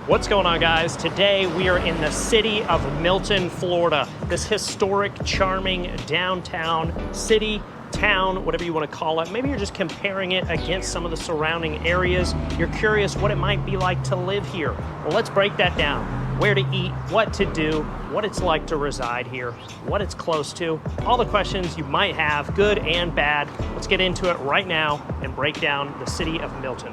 What's going on, guys? Today we are in the city of Milton, Florida. This historic, charming downtown city, town, whatever you want to call it. Maybe you're just comparing it against some of the surrounding areas. You're curious what it might be like to live here. Well, let's break that down. Where to eat, what to do, what it's like to reside here, what it's close to, all the questions you might have, good and bad. Let's get into it right now and break down the city of Milton.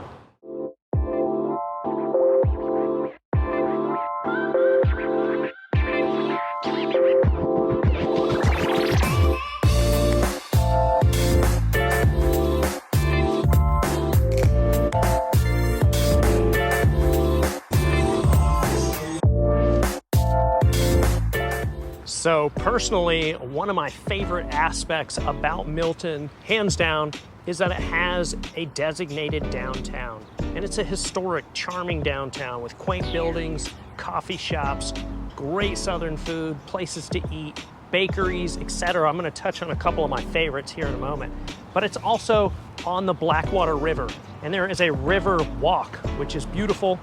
So personally, one of my favorite aspects about Milton, hands down, is that it has a designated downtown. And it's a historic, charming downtown with quaint buildings, coffee shops, great southern food, places to eat, bakeries, etc. I'm gonna touch on a couple of my favorites here in a moment. But it's also on the Blackwater River, and there is a river walk, which is beautiful.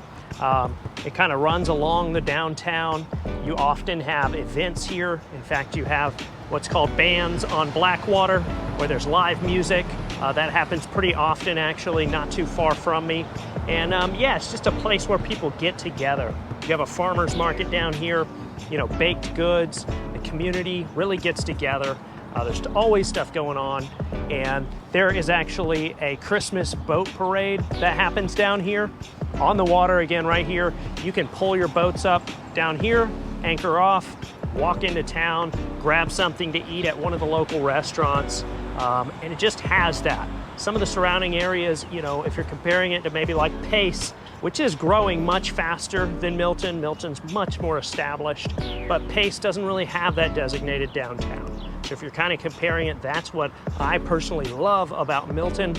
It kind of runs along the downtown. You often have events here. In fact, you have what's called bands on Blackwater, where there's live music. That happens pretty often, actually, not too far from me. And yeah, it's just a place where people get together. You have a farmer's market down here, you know, baked goods. The community really gets together. There's always stuff going on, and there is actually a Christmas boat parade that happens down here on the water. Again, right here, you can pull your boats up down here, anchor off, walk into town, grab something to eat at one of the local restaurants, and it just has that. Some of the surrounding areas, you know, if you're comparing it to maybe like Pace, which is growing much faster than Milton. Milton's much more established, but Pace doesn't really have that designated downtown. So if you're kind of comparing it, that's what I personally love about Milton,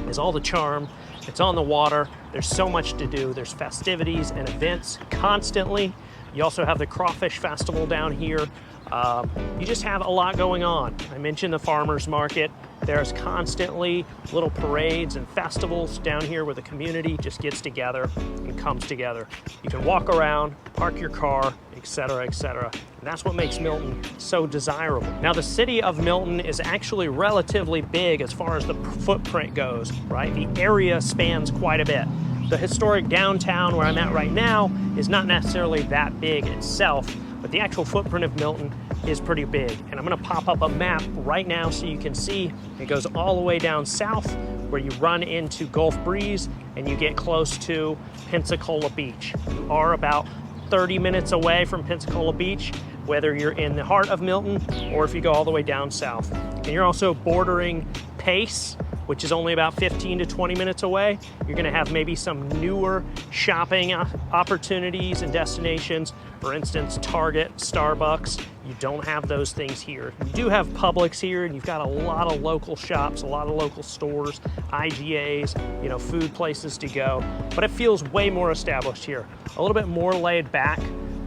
is all the charm. It's on the water. There's so much to do. There's festivities and events constantly. You also have the Crawfish Festival down here. You just have a lot going on. I mentioned the farmers market. There's constantly little parades and festivals down here where the community just gets together and comes together. You can walk around, park your car, etc., etc. And that's what makes Milton so desirable. Now, the city of Milton is actually relatively big as far as the footprint goes, right? The area spans quite a bit. The historic downtown where I'm at right now is not necessarily that big itself, but the actual footprint of Milton is pretty big. And I'm gonna pop up a map right now so you can see it goes all the way down south where you run into Gulf Breeze and you get close to Pensacola Beach. You are about 30 minutes away from Pensacola Beach, whether you're in the heart of Milton or if you go all the way down south. And you're also bordering Pace, which is only about 15 to 20 minutes away. You're gonna have maybe some newer shopping opportunities and destinations. For instance, Target, Starbucks. You don't have those things here. You do have Publix here, and you've got a lot of local shops, a lot of local stores, IGAs, you know, food places to go. But it feels way more established here. A little bit more laid back,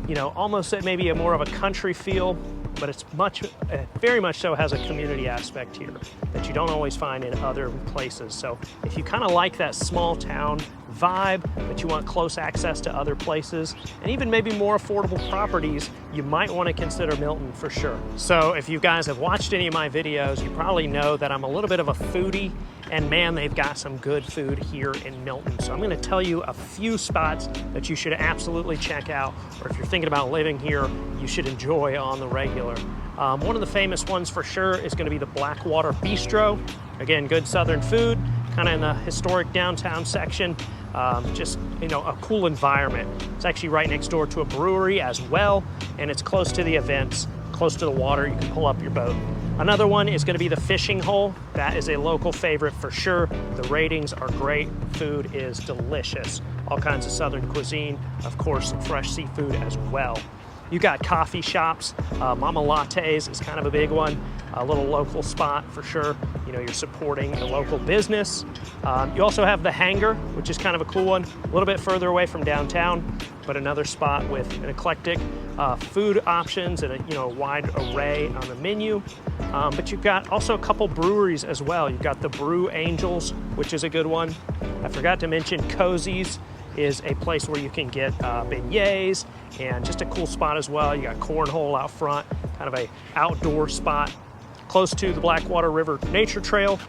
you know, almost maybe a more of a country feel, but it's very much so has a community aspect here that you don't always find in other places. So if you kind of like that small town vibe, but you want close access to other places, and even maybe more affordable properties, you might want to consider Milton for sure. So if you guys have watched any of my videos, you probably know that I'm a little bit of a foodie, and man, they've got some good food here in Milton. So I'm going to tell you a few spots that you should absolutely check out, or if you're thinking about living here, you should enjoy on the regular. One of the famous ones for sure is going to be the Blackwater Bistro. Again, good southern food, kind of in the historic downtown section. Just, you know, a cool environment. It's actually right next door to a brewery as well, and it's close to the events, close to the water. You can pull up your boat. Another one is going to be the Fishing Hole. That is a local favorite for sure. The ratings are great. Food is delicious. All kinds of southern cuisine. Of course, fresh seafood as well. You got coffee shops. Mama Lattes is kind of a big one. A little local spot for sure. You know, you're supporting a local business. You also have the Hangar, which is kind of a cool one. A little bit further away from downtown, but another spot with an eclectic food options and a wide array on the menu. But you've got also a couple breweries as well. You've got the Brew Angels, which is a good one. I forgot to mention Cozy's is a place where you can get beignets, and just a cool spot as well. You got cornhole out front, kind of a outdoor spot close to the Blackwater River Nature Trail.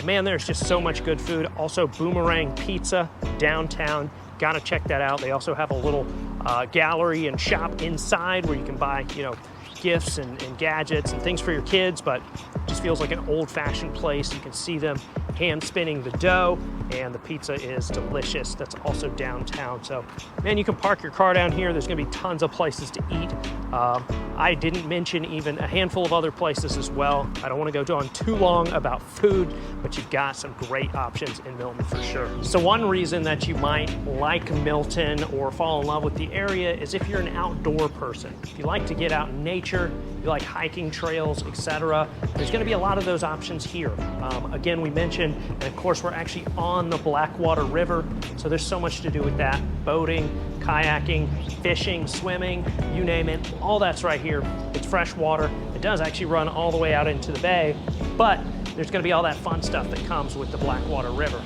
Man, there's just so much good food. Also, Boomerang Pizza downtown. Gotta check that out. They also have a little gallery and shop inside where you can buy, you know, gifts and gadgets and things for your kids, but it just feels like an old-fashioned place. You can see them hand spinning the dough, and the pizza is delicious. That's also downtown. So, man, you can park your car down here. There's gonna be tons of places to eat. I didn't mention even a handful of other places as well. I don't want to go on too long about food, but you've got some great options in Milton for sure. So one reason that you might like Milton or fall in love with the area is if you're an outdoor person. If you like to get out in nature, you like hiking trails, etc., there's going to be a lot of those options here. Again, we mentioned, and of course, we're actually on the Blackwater River, so there's so much to do with that. Boating, kayaking, fishing, swimming, you name it, all that's right here. It's fresh water. It does actually run all the way out into the bay, but there's going to be all that fun stuff that comes with the Blackwater River.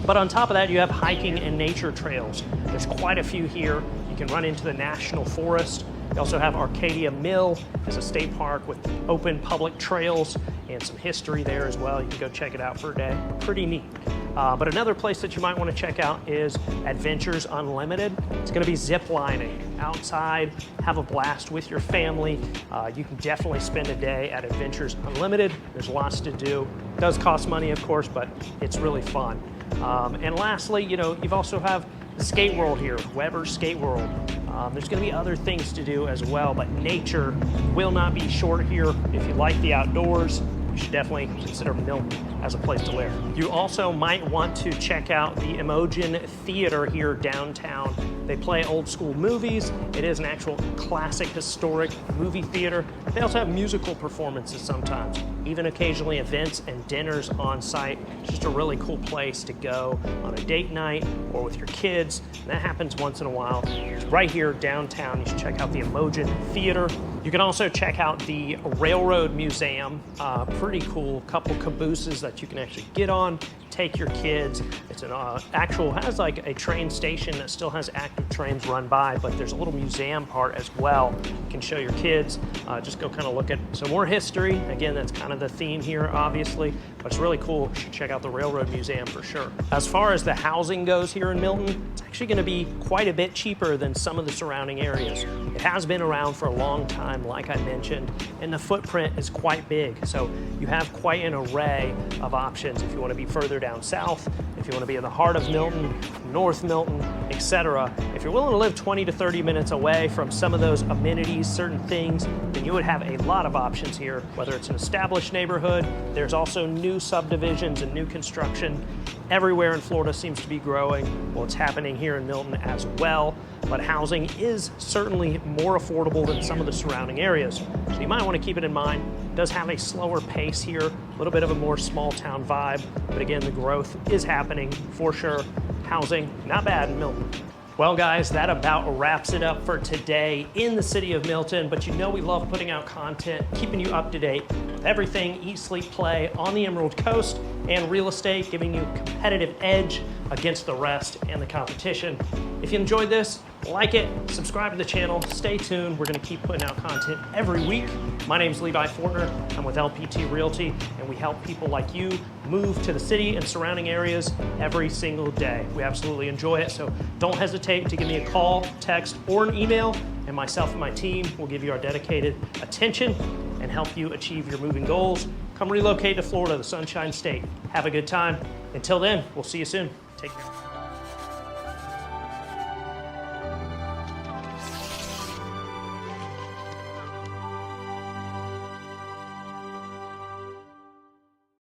But on top of that, you have hiking and nature trails. There's quite a few here. You can run into the National Forest. You also have Arcadia Mill as a state park with open public trails and some history there as well. You can go check it out for a day. Pretty neat. But another place that you might want to check out is Adventures Unlimited. It's going to be zip lining outside, have a blast with your family. You can definitely spend a day at Adventures Unlimited. There's lots to do. It does cost money, of course, but it's really fun. And lastly, you know, you've also have the skate world here, Weber Skate World. There's going to be other things to do as well, but nature will not be short here. If you like the outdoors, you should definitely consider Milton as a place to live. You also might want to check out the Imogen Theater here downtown. They play old school movies. It is an actual classic historic movie theater. They also have musical performances sometimes, even occasionally events and dinners on site. It's just a really cool place to go on a date night or with your kids. And that happens once in a while. It's right here downtown. You should check out the Imogen Theater. You can also check out the Railroad Museum. Pretty cool, couple cabooses that you can actually get on, take your kids. It's an has like a train station that still has active trains run by, but there's a little museum part as well. You can show your kids, just go kind of look at some more history. Again, that's kind of the theme here, obviously, but it's really cool. You should check out the Railroad Museum for sure. As far as the housing goes here in Milton, it's actually going to be quite a bit cheaper than some of the surrounding areas. It has been around for a long time, like I mentioned, and the footprint is quite big. So you have quite an array of options if you want to be further down south, if you want to be in the heart of Milton, North Milton, etc. If you're willing to live 20 to 30 minutes away from some of those amenities, certain things, then you would have a lot of options here, whether it's an established neighborhood. There's also new subdivisions and new construction. Everywhere in Florida seems to be growing. Well, it's happening here in Milton as well, but housing is certainly more affordable than some of the surrounding areas. So you might want to keep it in mind. It does have a slower pace here, a little bit of a more small town vibe, but again, the growth is happening for sure. Housing, not bad in Milton. Well, guys, that about wraps it up for today in the city of Milton, but you know we love putting out content, keeping you up to date with everything Eat, Sleep, Play on the Emerald Coast and real estate, giving you a competitive edge against the rest and the competition. If you enjoyed this, like it, subscribe to the channel, stay tuned. We're gonna keep putting out content every week. My name is Levi Fortner. I'm with LPT Realty, and we help people like you move to the city and surrounding areas every single day. We absolutely enjoy it, so don't hesitate to give me a call, text, or an email, and myself and my team will give you our dedicated attention and help you achieve your moving goals. Come relocate to Florida, the Sunshine State. Have a good time. Until then, we'll see you soon. Take care.